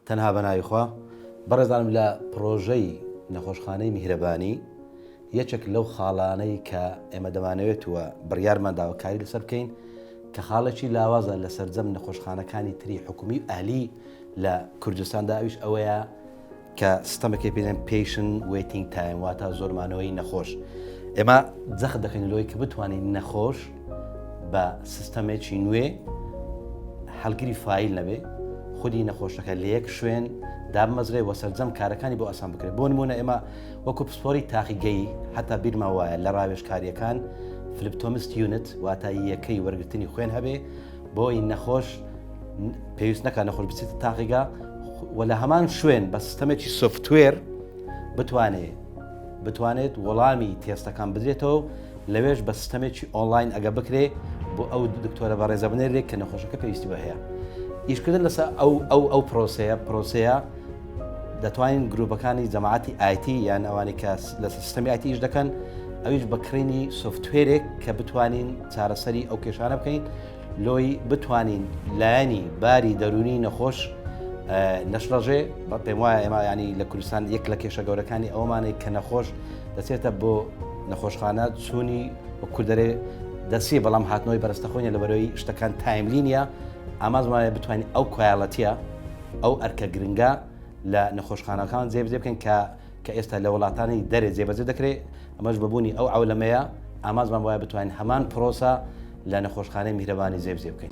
تەنها بەناویخوا بەڕێزانم لە پرۆژەی نەخۆشخانەی میهرەبانی یەکێک لەو خاڵانەی کە ئێمە دەمانەوێتەوە بڕیارماندا کاری لەسەر بکەین کە خاڵێکی لاوازە لە سەرجەم نەخۆشخانەکانی تری حکومی و ئالی لە کوردستاندا ئەویش ئەوەیە کە سیستەمێکی پێدەن patient waiting time واتە زۆرمانەوەی نەخۆش. ئێمە جەخت دەکەین لەوەی کە بتوانین نەخۆش بە سیستەمێکی نوێ هەڵگیری فایل نەبێ، خودی نەخۆشەکە لە یەک شوێن دامەزرێ وە سەرجەم کارەکانی بۆ ئاسان بکرێت. بۆ نمونە ئێمە وەکو پسپۆری تاقیگەی هەتا بیرما وایە لە ڕاوێژکاریەکان فلیپتۆمست یونت واتە یەکەی وەرگرتنی خوێن هەبێ بۆی نەخۆش پێویست نەکە نەخۆش بچێتە تاقیگا و لە هەمان شوێن بە سیستەمێکی سۆفتوێر بتوانێت وەڵامی تێستەکان بدرێتەوە لەوێش بە سیستەمێکی ئۆنلاین ئەگە بکرێ بۆ ئەو دکتۆرە بە ڕێزەبنێرێک کە نەخۆشەکە پێویستی بە هەیە. ئیشکردن لەسەر ئەو پرۆسەیە دەتوانین گروپەکانی جەماعەتی ئایتی یان ئەوانی کە لە سیستەمی ئایتی ئیش دەکەن ئەویش بەکڕینی سۆفتوێرێک کە بتوانین چارەسەری ئەو کێشانە بکەین لۆی بتوانین لایەنی باری دەرونی نەخۆش نەشڕەژێ. پێم وایە ئێمە ینی لە کوردستان یەک لە کێشە گەورەکانی ئەومانەی کە نەخۆش دەچێتە بۆ نەخۆشخانە چوونی وە کوردەرێ دەسی بەڵام هاتنەوەی بەرەستەخۆینە لەبەرەوەی شتەکان تایملینیە. ئامازمایە بتوانین ئەو کوایڵەتیە ئەو ئەرکە گرنگە لە نەخۆشخانەکان جێبەجێ بکەین کە ئێستا لە وڵاتانی دەرێ جێبەجێ دەکرێت. ئەمەش ببوونی ئەو عەولەمەیە ئامازمان وایە بتوانین هەمان پرۆسە لە نەخۆشخانەی میهرەبانی جێبەجێ بکەین.